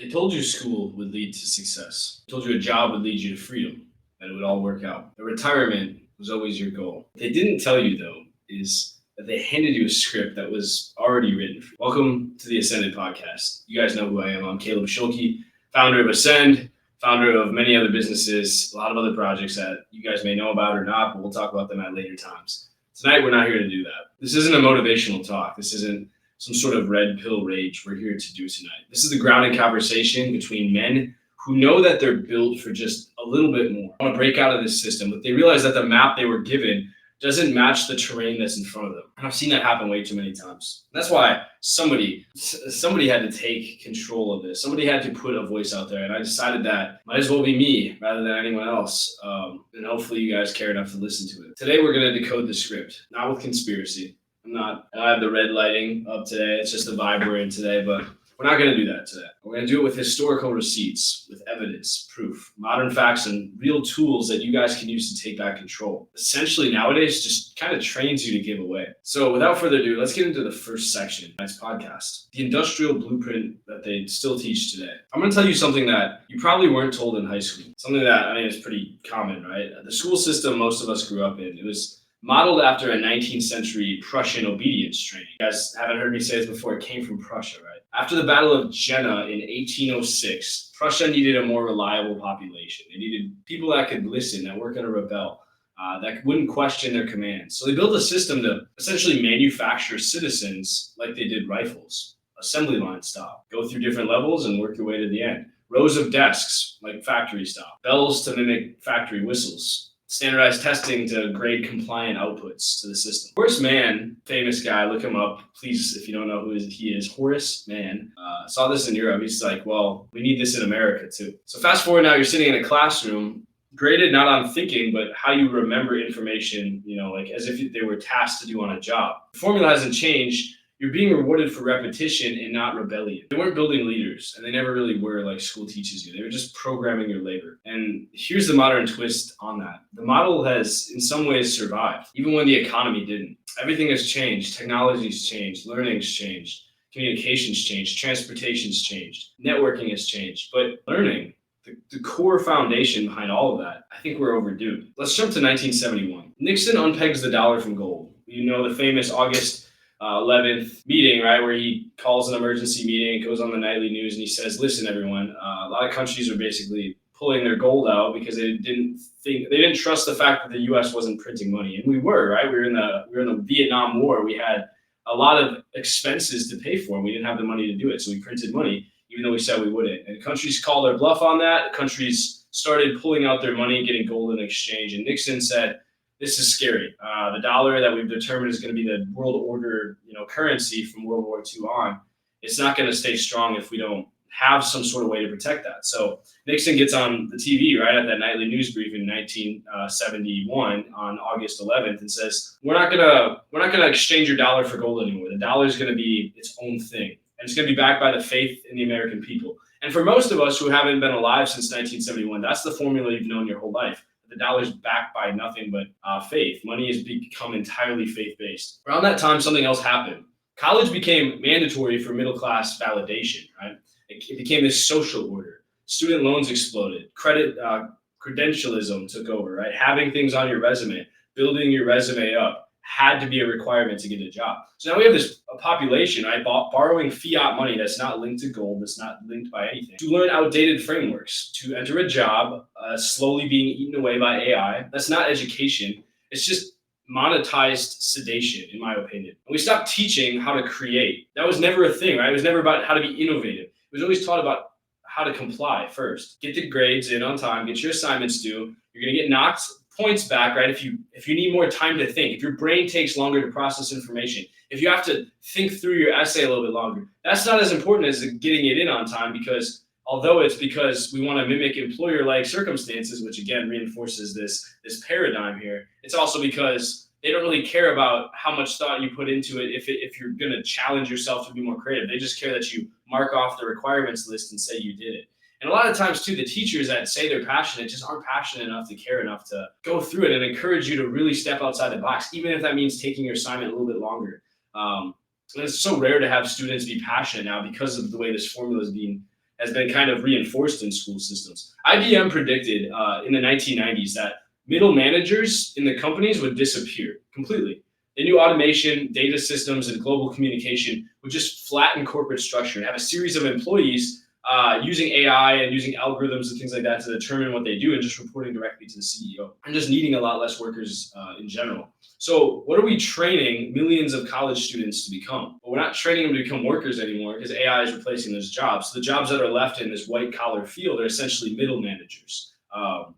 They told you school would lead to success. They told you a job would lead you to freedom, that it would all work out. The retirement was always your goal. What they didn't tell you, though, is that they handed you a script that was already written for you. Welcome to the Ascended Podcast. You guys know who I am. I'm Caleb Schulke, founder of Ascend, founder of many other businesses, a lot of other projects that you guys may know about or not, but we'll talk about them at later times. Tonight, we're not here to do that. This isn't a motivational talk. This isn't some sort of red pill rage we're here to do tonight. This is the grounded conversation between men who know that they're built for just a little bit more. I want to break out of this system, but they realize that the map they were given doesn't match the terrain that's in front of them. And I've seen that happen way too many times. And that's why somebody had to take control of this. Somebody had to put a voice out there. And I decided that might as well be me rather than anyone else. And hopefully you guys care enough to listen to it. Today, we're going to decode the script, not with conspiracy. I have the red lighting up today. It's just the vibe we're in today, but we're not going to do that today. We're going to do it with historical receipts, with evidence, proof, modern facts, and real tools that you guys can use to take back control. Essentially, nowadays, just kind of trains you to give away. So without further ado, let's get into the first section of tonight's podcast, the industrial blueprint that they still teach today. I'm going to tell you something that you probably weren't told in high school, something that is pretty common, right? The school system most of us grew up in, it was modeled after a 19th century Prussian obedience training. You guys haven't heard me say this before, it came from Prussia, right? After the Battle of Jena in 1806, Prussia needed a more reliable population. They needed people that could listen, that weren't going to rebel, that wouldn't question their commands. So they built a system to essentially manufacture citizens like they did rifles, assembly line style. Go through different levels and work your way to the end. Rows of desks like factory style. Bells to mimic factory whistles. Standardized testing to grade compliant outputs to the system. Horace Mann, famous guy, look him up, please, if you don't know who he is. Horace Mann saw this in Europe. He's like, well, we need this in America too. So fast forward now, you're sitting in a classroom, graded not on thinking, but how you remember information, like as if they were tasked to do on a job. The formula hasn't changed. You're being rewarded for repetition and not rebellion. They weren't building leaders, and they never really were like school teaches you. They were just programming your labor. And here's the modern twist on that. The model has, in some ways, survived, even when the economy didn't. Everything has changed. Technology's changed. Learning's changed. Communication's changed. Transportation's changed. Networking has changed. But learning, the core foundation behind all of that, I think we're overdue. Let's jump to 1971. Nixon unpegs the dollar from gold. The famous August 11th meeting, right, where he calls an emergency meeting, goes on the nightly news, and he says, listen, everyone, a lot of countries are basically pulling their gold out because they didn't trust the fact that the U.S. wasn't printing money. And we were, right? We were in the Vietnam War. We had a lot of expenses to pay for, and we didn't have the money to do it. So we printed money, even though we said we wouldn't. And countries called their bluff on that. Countries started pulling out their money and getting gold in exchange. And Nixon said, this is scary. The dollar that we've determined is going to be the world order, currency from World War II on. It's not going to stay strong if we don't have some sort of way to protect that. So Nixon gets on the TV, right, at that nightly news brief in 1971 on August 11th and says, we're not gonna exchange your dollar for gold anymore. The dollar is going to be its own thing, and it's going to be backed by the faith in the American people. And for most of us who haven't been alive since 1971, that's the formula you've known your whole life. The dollar's backed by nothing but faith. Money has become entirely faith-based. Around that time, something else happened. College became mandatory for middle-class validation, right? It became this social order. Student loans exploded. Credentialism took over, right? Having things on your resume, building your resume up had to be a requirement to get a job. So now we have a population, right, borrowing fiat money that's not linked to gold, that's not linked by anything, to learn outdated frameworks, to enter a job slowly being eaten away by AI. That's not education. It's just monetized sedation, in my opinion. And we stopped teaching how to create. That was never a thing, right? It was never about how to be innovative. It was always taught about how to comply first. Get the grades in on time, get your assignments due. You're going to get knocked points back, right? If you need more time to think, if your brain takes longer to process information, if you have to think through your essay a little bit longer, that's not as important as getting it in on time, because although it's because we want to mimic employer-like circumstances, which again reinforces this paradigm here, it's also because they don't really care about how much thought you put into it if you're going to challenge yourself to be more creative. They just care that you mark off the requirements list and say you did it. And a lot of times too, the teachers that say they're passionate just aren't passionate enough to care enough to go through it and encourage you to really step outside the box, even if that means taking your assignment a little bit longer. And it's so rare to have students be passionate now because of the way this formula has been kind of reinforced in school systems. IBM predicted in the 1990s that middle managers in the companies would disappear completely. They knew automation, data systems, and global communication would just flatten corporate structure and have a series of employees using AI and using algorithms and things like that to determine what they do and just reporting directly to the CEO and just needing a lot less workers in general. So what are we training millions of college students to become? Well, we're not training them to become workers anymore because AI is replacing those jobs. So the jobs that are left in this white collar field are essentially middle managers.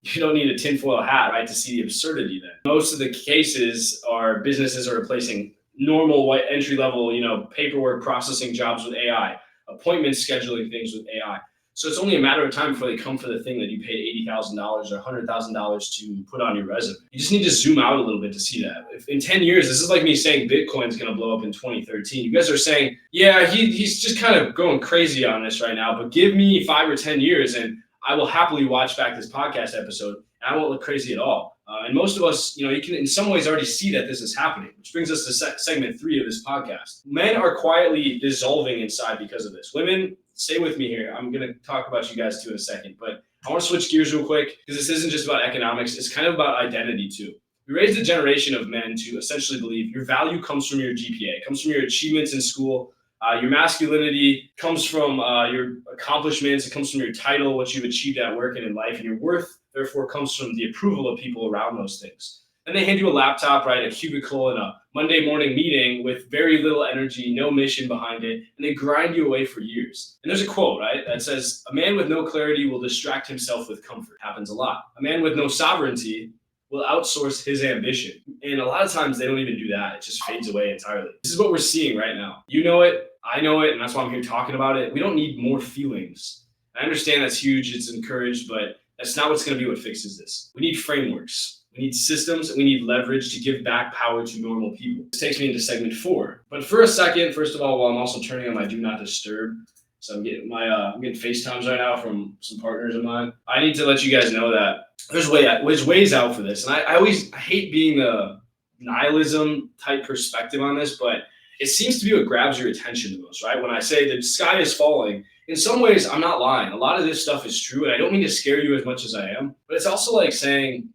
You don't need a tinfoil hat, right, to see the absurdity then. Most of the cases are businesses are replacing normal white entry level, paperwork processing jobs with AI, appointment scheduling things with AI. So it's only a matter of time before they come for the thing that you paid $80,000 or $100,000 to put on your resume. You just need to zoom out a little bit to see that. If in 10 years, this is like me saying Bitcoin's going to blow up in 2013. You guys are saying, yeah, he's just kind of going crazy on this right now, but give me 5 or 10 years and I will happily watch back this podcast episode and I won't look crazy at all. And most of us, you can in some ways already see that this is happening, which brings us to segment 3 of this podcast. Men are quietly dissolving inside because of this. Women, stay with me here. I'm going to talk about you guys too in a second, but I want to switch gears real quick because this isn't just about economics. It's kind of about identity too. We raised a generation of men to essentially believe your value comes from your GPA, it comes from your achievements in school. Your masculinity comes from your accomplishments. It comes from your title, what you've achieved at work and in life, and your worth, therefore, comes from the approval of people around those things. And they hand you a laptop, right, a cubicle, and a Monday morning meeting with very little energy, no mission behind it, and they grind you away for years. And there's a quote, right, that says, "A man with no clarity will distract himself with comfort." Happens a lot. A man with no sovereignty will outsource his ambition. And a lot of times they don't even do that. It just fades away entirely. This is what we're seeing right now. You know it, I know it, and that's why I'm here talking about it. We don't need more feelings. I understand that's huge, it's encouraged, but that's not what's going to be what fixes this. We need frameworks. We need systems, and we need leverage to give back power to normal people. This takes me into segment 4. But for a second, first of all, while I'm also turning on my do not disturb, so I'm getting I'm getting FaceTimes right now from some partners of mine. I need to let you guys know that there's ways out for this. And I hate being the nihilism type perspective on this, but it seems to be what grabs your attention the most, right? When I say the sky is falling, in some ways, I'm not lying. A lot of this stuff is true, and I don't mean to scare you as much as I am, but it's also like saying,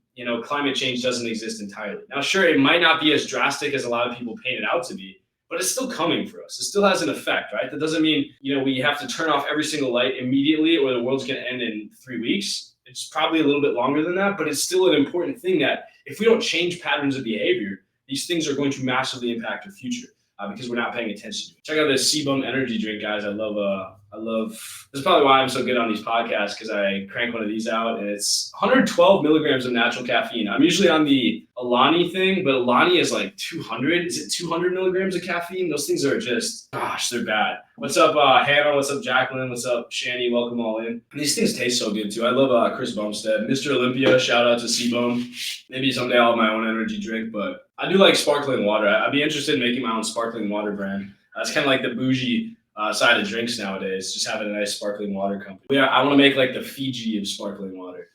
climate change doesn't exist entirely. Now, sure, it might not be as drastic as a lot of people paint it out to be, but it's still coming for us. It still has an effect, right? That doesn't mean, we have to turn off every single light immediately or the world's going to end in 3 weeks. It's probably a little bit longer than that, but it's still an important thing that if we don't change patterns of behavior, these things are going to massively impact our future because we're not paying attention to it. Check out this CBum energy drink, guys. I love, this is probably why I'm so good on these podcasts, because I crank one of these out and it's 112 milligrams of natural caffeine. I'm usually on the Alani thing, but Alani is like 200. Is it 200 milligrams of caffeine? Those things are just, gosh, they're bad. What's up, Hannah? What's up, Jacqueline? What's up, Shani? Welcome all in. And these things taste so good too. I love Chris Bumstead. Mr. Olympia, shout out to CBum. Maybe someday I'll have my own energy drink, but I do like sparkling water. I'd be interested in making my own sparkling water brand. That's kind of like the bougie side of drinks nowadays, just having a nice sparkling water company. Yeah, I want to make like the Fiji of sparkling water.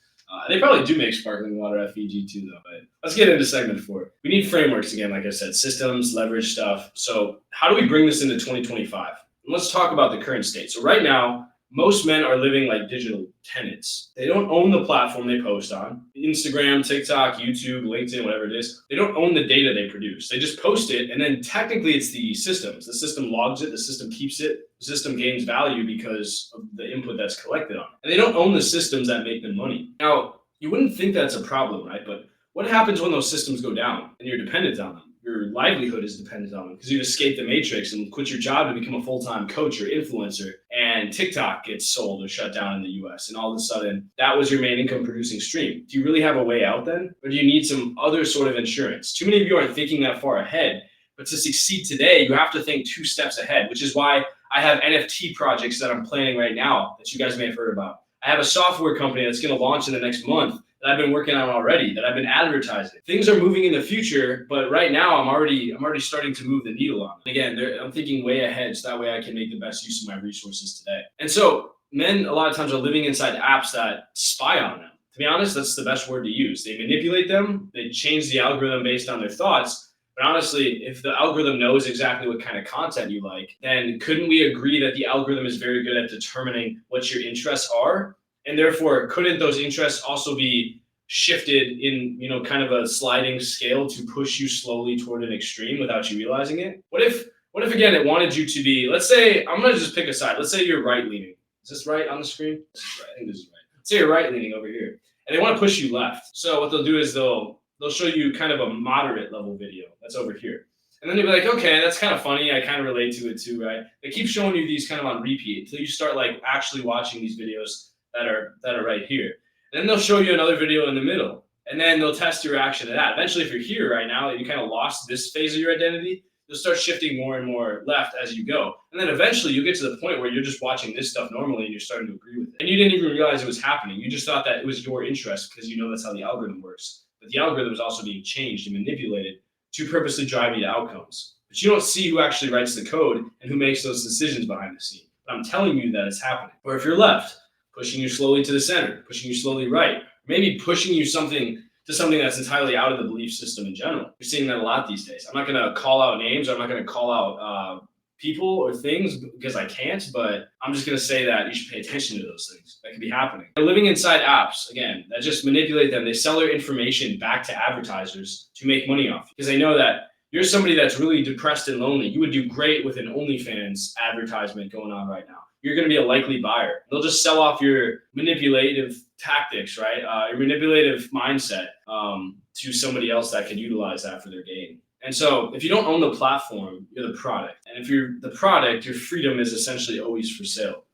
They probably do make sparkling water at Fiji too, though. But let's get into segment 4. We need frameworks again, like I said, systems, leverage stuff. So how do we bring this into 2025? And let's talk about the current state. So right now, most men are living like digital tenants. They don't own the platform they post on. Instagram, TikTok, YouTube, LinkedIn, whatever it is. They don't own the data they produce. They just post it, and then technically it's the systems. The system logs it, the system keeps it, the system gains value because of the input that's collected on it. And they don't own the systems that make them money. Now, you wouldn't think that's a problem, right? But what happens when those systems go down and you're dependent on them? Your livelihood is dependent on them because you've escaped the matrix and quit your job to become a full-time coach or influencer, and TikTok gets sold or shut down in the US, and all of a sudden that was your main income producing stream. Do you really have a way out then? Or do you need some other sort of insurance? Too many of you aren't thinking that far ahead, but to succeed today, you have to think 2 steps ahead, which is why I have NFT projects that I'm planning right now that you guys may have heard about. I have a software company that's going to launch in the next month that I've been working on already, that I've been advertising. Things are moving in the future, but right now I'm already starting to move the needle on them. Again, I'm thinking way ahead, so that way I can make the best use of my resources today. And so men a lot of times are living inside apps that spy on them. To be honest, that's the best word to use. They manipulate them, they change the algorithm based on their thoughts, but But honestly, if the algorithm knows exactly what kind of content you like, then couldn't we agree that the algorithm is very good at determining what your interests are? And therefore, couldn't those interests also be shifted in, kind of a sliding scale to push you slowly toward an extreme without you realizing it? What if again it wanted you to be, let's say, I'm gonna just pick a side. Let's say you're right leaning. Is this right on the screen? This is right. I think this is right. Let's say you're right leaning over here. And they want to push you left. So what they'll do is they'll show you kind of a moderate level video that's over here. And then you'll be like, okay, that's kind of funny. I kind of relate to it too, right? They keep showing you these kind of on repeat until you start like actually watching these videos that are right here. And then they'll show you another video in the middle. And then they'll test your reaction to that. Eventually, if you're here right now and you kind of lost this phase of your identity, you'll start shifting more and more left as you go. And then eventually you'll get to the point where you're just watching this stuff normally and you're starting to agree with it. And you didn't even realize it was happening. You just thought that it was your interest because you know that's how the algorithm works. But the algorithm is also being changed and manipulated to purposely drive you to outcomes. But you don't see who actually writes the code and who makes those decisions behind the scene. But I'm telling you that it's happening. Or if you're left, pushing you slowly to the center, pushing you slowly right, maybe pushing you something that's entirely out of the belief system in general. You're seeing that a lot these days. I'm not going to call out names, or I'm not going to call out people or things because I can't, but I'm just going to say that you should pay attention to those things that could be happening. They're living inside apps, again, that just manipulate them. They sell their information back to advertisers to make money off because they know that you're somebody that's really depressed and lonely. You would do great with an OnlyFans advertisement going on right now. You're going to be a likely buyer. They'll just sell off your manipulative tactics, right? Your manipulative mindset to somebody else that can utilize that for their gain. And so if you don't own the platform, you're the product. And if you're the product, your freedom is essentially always for sale.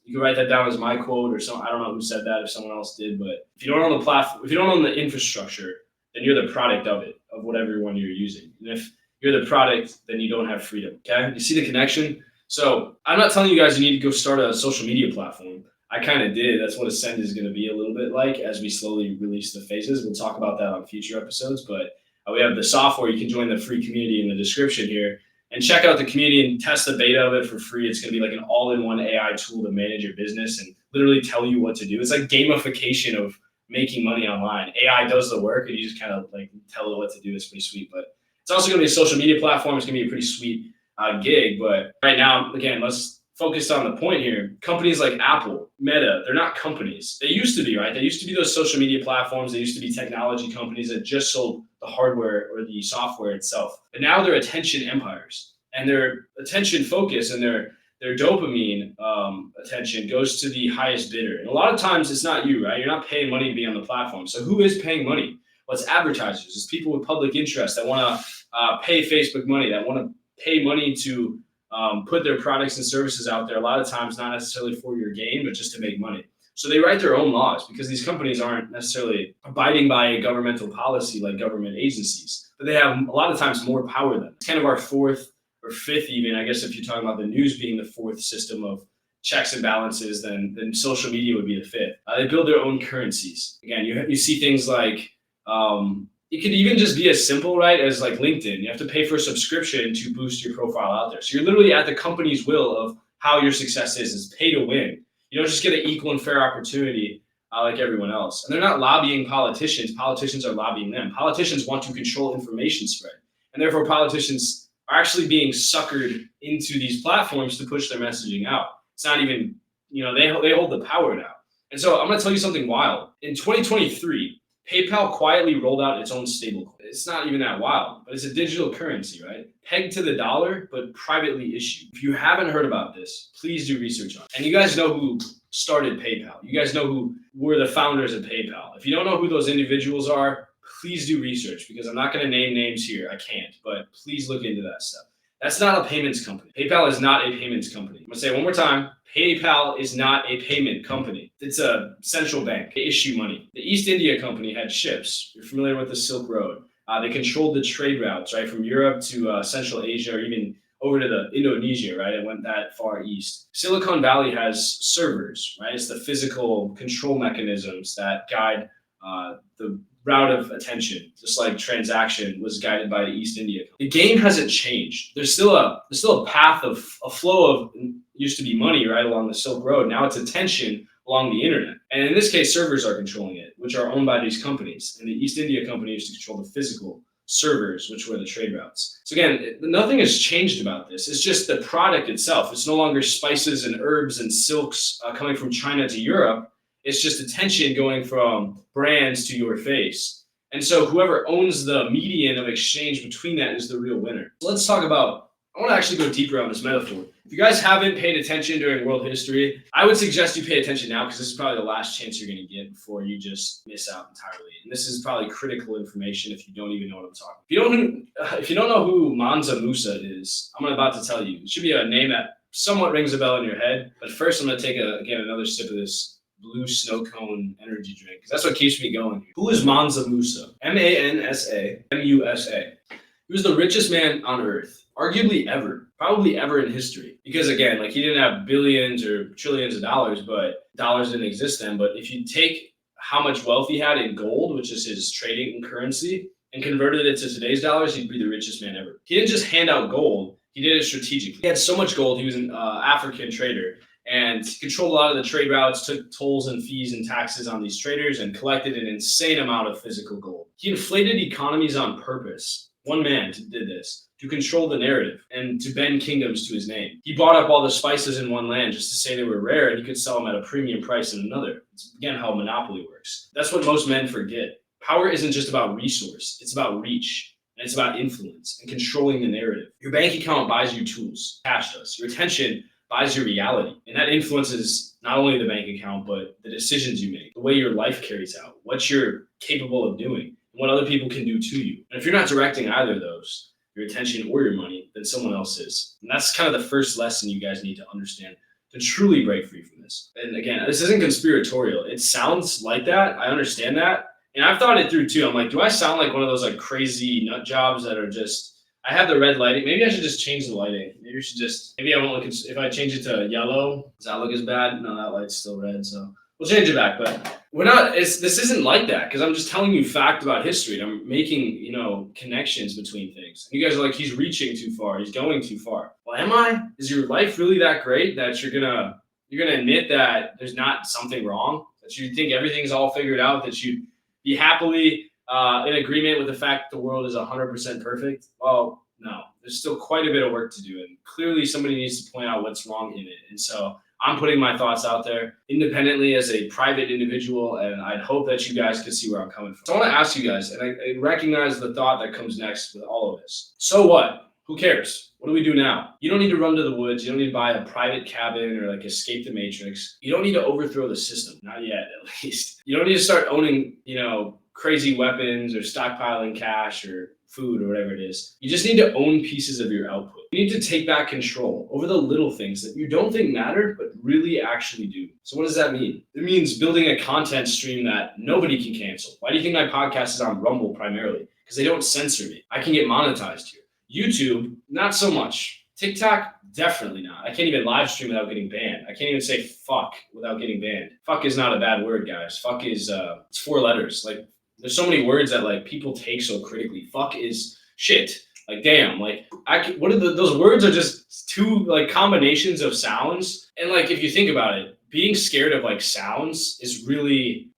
You can write that down as my quote or something. I don't know who said that, if someone else did, but if you don't own the platform, if you don't own the infrastructure, then you're the product of it, of whatever one you're using. And if you're the product, then you don't have freedom. Okay? You see the connection? So I'm not telling you guys you need to go start a social media platform. I kind of did. That's what Ascend is going to be a little bit like as we slowly release the phases. We'll talk about that on future episodes, but we have the software. You can join the free community in the description here and check out the community and test the beta of it for free. It's going to be like an all-in-one AI tool to manage your business and literally tell you what to do. It's like gamification of making money online. AI does the work and you just kind of like tell it what to do. It's pretty sweet, but it's also going to be a social media platform. It's going to be a pretty sweet gig. But right now, again, let's focus on the point here. Companies like Apple, Meta, they're not companies. They used to be, right? They used to be those social media platforms. They used to be technology companies that just sold the hardware or the software itself. But now they're attention empires, and their attention focus and their dopamine attention goes to the highest bidder. And a lot of times it's not you, right? You're not paying money to be on the platform. So who is paying money? Well, it's advertisers. It's people with public interest that want to pay Facebook money, that want to pay money to put their products and services out there. A lot of times not necessarily for your gain, but just to make money. So they write their own laws because these companies aren't necessarily abiding by a governmental policy like government agencies, but they have a lot of times more power than them. It's kind of our fourth or fifth, even, I guess, if you're talking about the news being the fourth system of checks and balances, then social media would be the fifth. They build their own currencies. Again, you see things like, it could even just be as simple, right, as like LinkedIn. You have to pay for a subscription to boost your profile out there. So you're literally at the company's will of how your success is. It's pay to win. You don't just get an equal and fair opportunity like everyone else. And they're not lobbying politicians. Politicians are lobbying them. Politicians want to control information spread. And therefore, politicians are actually being suckered into these platforms to push their messaging out. It's not even, they hold the power now. And so I'm going to tell you something wild. In 2023, PayPal quietly rolled out its own stablecoin. It's not even that wild, but it's a digital currency, right? Pegged to the dollar, but privately issued. If you haven't heard about this, please do research on it. And you guys know who started PayPal. You guys know who were the founders of PayPal. If you don't know who those individuals are, please do research because I'm not going to name names here. I can't, but please look into that stuff. That's not a payments company. PayPal is not a payments company. I'm going to say it one more time. PayPal is not a payment company. It's a central bank. They issue money. The East India Company had ships. You're familiar with the Silk Road. They controlled the trade routes, right, from Europe to Central Asia or even over to the Indonesia, right? It went that far east. Silicon Valley has servers, right? It's the physical control mechanisms that guide the route of attention, just like transaction was guided by the East India Company. The game hasn't changed. There's still a path of a flow of used to be money right along the Silk Road. Now it's attention along the internet. And in this case, servers are controlling it, which are owned by these companies. And the East India Company used to control the physical servers, which were the trade routes. So again, nothing has changed about this. It's just the product itself. It's no longer spices and herbs and silks coming from China to Europe. It's just attention going from brands to your face. And so whoever owns the median of exchange between that is the real winner. So let's talk about, I want to actually go deeper on this metaphor. If you guys haven't paid attention during world history, I would suggest you pay attention now, because this is probably the last chance you're going to get before you just miss out entirely. And this is probably critical information if you don't even know what I'm talking about. If you don't know who Mansa Musa is, I'm about to tell you. It should be a name that somewhat rings a bell in your head. But first, I'm going to take, another sip of this blue snow cone energy drink, because that's what keeps me going here. Who is Mansa Musa? Mansa Musa. He was the richest man on earth, arguably ever, probably ever in history. Because again, like, he didn't have billions or trillions of dollars, but dollars didn't exist then. But if you take how much wealth he had in gold, which is his trading currency, and converted it to today's dollars, he'd be the richest man ever. He didn't just hand out gold, he did it strategically. He had so much gold, he was an African trader, and controlled a lot of the trade routes, took tolls and fees and taxes on these traders, and collected an insane amount of physical gold. He inflated economies on purpose. One man did this to control the narrative and to bend kingdoms to his name. He bought up all the spices in one land just to say they were rare, and he could sell them at a premium price in another. It's again how monopoly works. That's what most men forget. Power isn't just about resource, it's about reach. And it's about influence and controlling the narrative. Your bank account buys you tools, cash does. Your attention buys your reality. And that influences not only the bank account, but the decisions you make, the way your life carries out, what you're capable of doing, and what other people can do to you. And if you're not directing either of those, your attention or your money, then someone else is. And that's kind of the first lesson you guys need to understand to truly break free from this. And again, this isn't conspiratorial. It sounds like that. I understand that. And I've thought it through too. I'm like, do I sound like one of those like crazy nut jobs that are just, I have the red lighting. Maybe I should just change the lighting. Maybe I won't look, if I change it to yellow, does that look as bad? No, that light's still red. So we'll change it back. But this isn't like that, because I'm just telling you fact about history. And I'm making, connections between things. And you guys are like, he's reaching too far. He's going too far. Well, am I? Is your life really that great that you're going to admit that there's not something wrong? That you think everything's all figured out? That you'd be happily in agreement with the fact that the world is 100% perfect? Well, no, there's still quite a bit of work to do. And clearly somebody needs to point out what's wrong in it. And so I'm putting my thoughts out there independently as a private individual, and I'd hope that you guys can see where I'm coming from. So I want to ask you guys, and I recognize the thought that comes next with all of this. So what? Who cares? What do we do now? You don't need to run to the woods. You don't need to buy a private cabin or like escape the matrix. You don't need to overthrow the system. Not yet, at least. You don't need to start owning, crazy weapons or stockpiling cash or food or whatever it is. You just need to own pieces of your output. You need to take back control over the little things that you don't think matter, but really actually do. So what does that mean? It means building a content stream that nobody can cancel. Why do you think my podcast is on Rumble primarily? Because they don't censor me. I can get monetized here. YouTube, not so much. TikTok, definitely not. I can't even live stream without getting banned. I can't even say fuck without getting banned. Fuck is not a bad word, guys. Fuck is, it's 4 letters. Like, there's so many words that like people take so critically. Fuck is shit. Like, damn, like those words are just 2 like combinations of sounds. And like, if you think about it, being scared of like sounds is really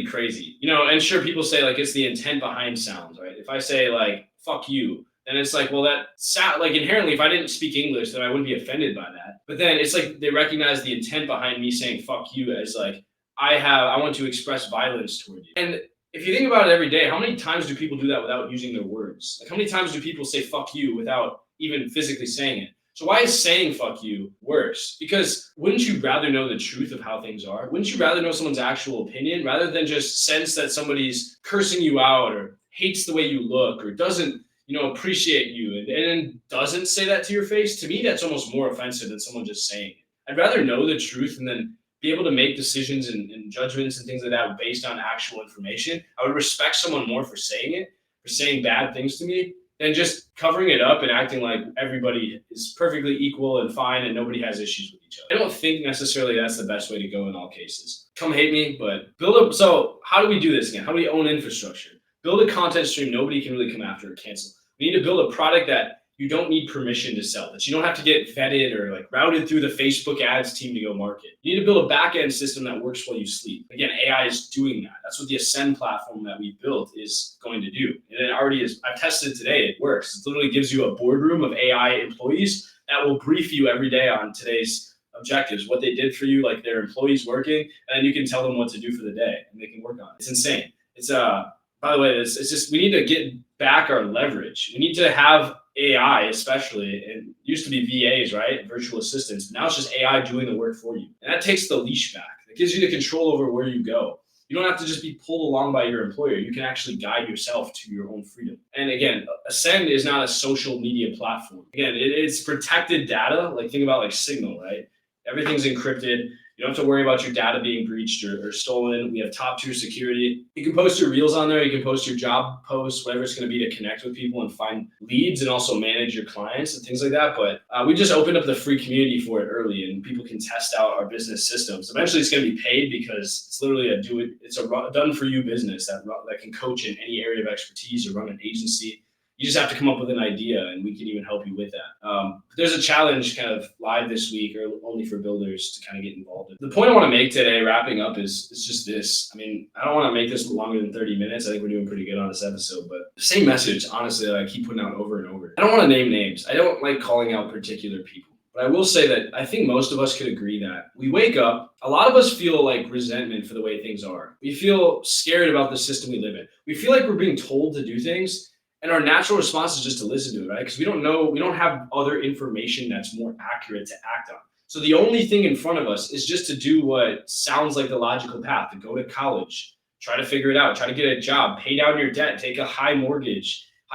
crazy. And sure, people say like it's the intent behind sounds, right? If I say like fuck you, then it's like, well, that sound, like inherently, if I didn't speak English, then I wouldn't be offended by that. But then it's like they recognize the intent behind me saying fuck you as like I want to express violence toward you. And if you think about it every day, how many times do people do that without using their words? Like, how many times do people say fuck you without even physically saying it? So why is saying fuck you worse? Because wouldn't you rather know the truth of how things are? Wouldn't you rather know someone's actual opinion rather than just sense that somebody's cursing you out or hates the way you look or doesn't, appreciate you and doesn't say that to your face? To me, that's almost more offensive than someone just saying it. I'd rather know the truth and then be able to make decisions and judgments and things like that based on actual information. I would respect someone more for saying it, for saying bad things to me, than just covering it up and acting like everybody is perfectly equal and fine and nobody has issues with each other. I don't think necessarily that's the best way to go in all cases. Come hate me, but so how do we do this again? How do we own infrastructure? Build a content stream nobody can really come after or cancel. We need to build a product that you don't need permission to sell, that you don't have to get vetted or like routed through the Facebook ads team to go market. You need to build a back-end system that works while you sleep. Again, AI is doing that. That's what the Ascend platform that we built is going to do. And it already is. I've tested it today. It works. It literally gives you a boardroom of AI employees that will brief you every day on today's objectives, what they did for you, like their employees working, and then you can tell them what to do for the day and they can work on it. It's insane. It's by the way, it's just, we need to get back our leverage. We need to have AI, especially, it used to be VAs, right? Virtual assistants. Now it's just AI doing the work for you. And that takes the leash back. It gives you the control over where you go. You don't have to just be pulled along by your employer. You can actually guide yourself to your own freedom. And again, Ascend is not a social media platform. Again, it's protected data. Like think about like Signal, right? Everything's encrypted. You don't have to worry about your data being breached or stolen. We have top tier security. You can post your reels on there. You can post your job posts, whatever it's going to be to connect with people and find leads and also manage your clients and things like that. But we just opened up the free community for it early and people can test out our business systems. Eventually it's going to be paid because it's literally a done for you business that can coach in any area of expertise or run an agency. You just have to come up with an idea and we can even help you with that. There's a challenge kind of live this week or only for builders to kind of get involved in. The point I want to make today, wrapping up, is just this. I mean, I don't want to make this longer than 30 minutes. I think we're doing pretty good on this episode, but the same message, honestly, that I keep putting out over and over. I don't want to name names. I don't like calling out particular people. But I will say that I think most of us could agree that we wake up, a lot of us feel like resentment for the way things are. We feel scared about the system we live in. We feel like we're being told to do things. And our natural response is just to listen to it, right? Because we don't have other information that's more accurate to act on. So the only thing in front of us is just to do what sounds like the logical path, to go to college, try to figure it out, try to get a job, pay down your debt, take a high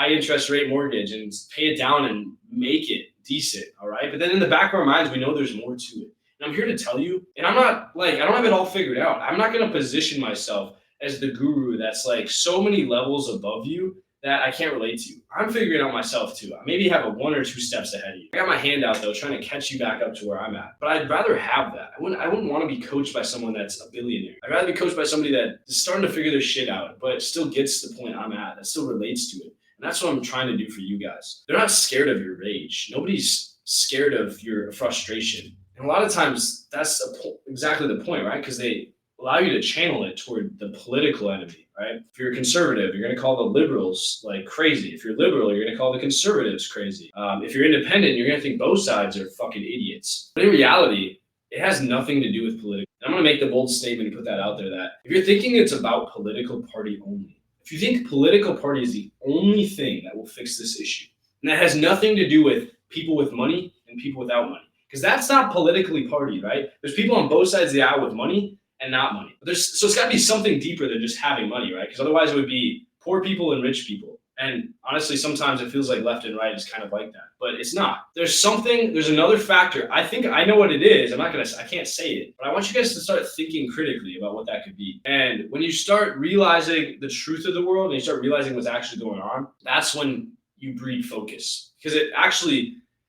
interest rate mortgage and pay it down and make it decent, all right? But then in the back of our minds, we know there's more to it. And I'm here to tell you, and I don't have it all figured out. I'm not gonna position myself as the guru that's like so many levels above you that I can't relate to you. I'm figuring out myself too. I maybe have a 1 or 2 steps ahead of you. I got my hand out though, trying to catch you back up to where I'm at. But I'd rather have that. I wouldn't want to be coached by someone that's a billionaire. I'd rather be coached by somebody that is starting to figure their shit out, but still gets to the point I'm at, that still relates to it. And that's what I'm trying to do for you guys. They're not scared of your rage. Nobody's scared of your frustration. And a lot of times that's exactly the point, right? Because they allow you to channel it toward the political enemy, right? If you're a conservative, you're going to call the liberals like crazy. If you're liberal, you're going to call the conservatives crazy. If you're independent, you're going to think both sides are fucking idiots. But in reality, it has nothing to do with political. I'm going to make the bold statement and put that out there that if you're thinking it's about political party only, if you think political party is the only thing that will fix this issue, and that has nothing to do with people with money and people without money, because that's not politically partied, right? There's people on both sides of the aisle with money and not money. So it's got to be something deeper than just having money, right? Because otherwise it would be poor people and rich people. And honestly, sometimes it feels like left and right is kind of like that, but it's not. There's another factor. I think I know what it is. I can't say it, but I want you guys to start thinking critically about what that could be. And when you start realizing the truth of the world and you start realizing what's actually going on, that's when you breed focus. Because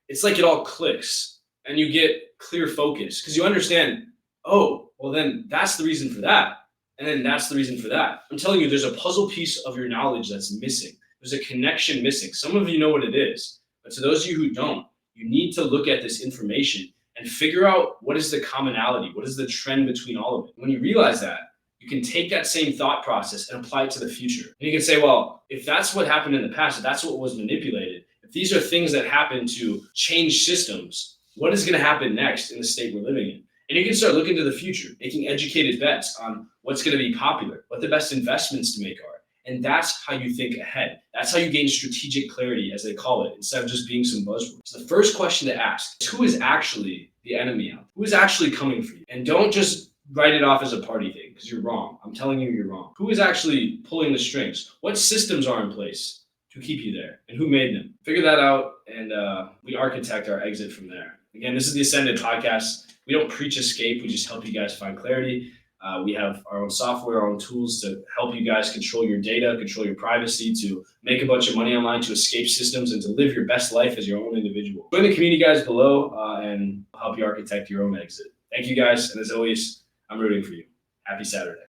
it's like it all clicks and you get clear focus because you understand, oh, well, then that's the reason for that. And then that's the reason for that. I'm telling you, there's a puzzle piece of your knowledge that's missing. There's a connection missing. Some of you know what it is, but to those of you who don't, you need to look at this information and figure out what is the commonality, what is the trend between all of it. When you realize that, you can take that same thought process and apply it to the future. And you can say, well, if that's what happened in the past, if that's what was manipulated, if these are things that happen to change systems, what is going to happen next in the state we're living in? And you can start looking to the future, making educated bets on what's going to be popular, what the best investments to make are. And that's how you think ahead. That's how you gain strategic clarity, as they call it, instead of just being some buzzwords. So the first question to ask is, who is actually the enemy out there? Who is actually coming for you? And don't just write it off as a party thing, because you're wrong. I'm telling you, you're wrong. Who is actually pulling the strings? What systems are in place to keep you there? And who made them? Figure that out, and we architect our exit from there. Again, this is the Ascended Podcast. We don't preach escape. We just help you guys find clarity. We have our own software, our own tools to help you guys control your data, control your privacy, to make a bunch of money online, to escape systems, and to live your best life as your own individual. Join the community, guys, below, and help you architect your own exit. Thank you, guys. And as always, I'm rooting for you. Happy Saturday.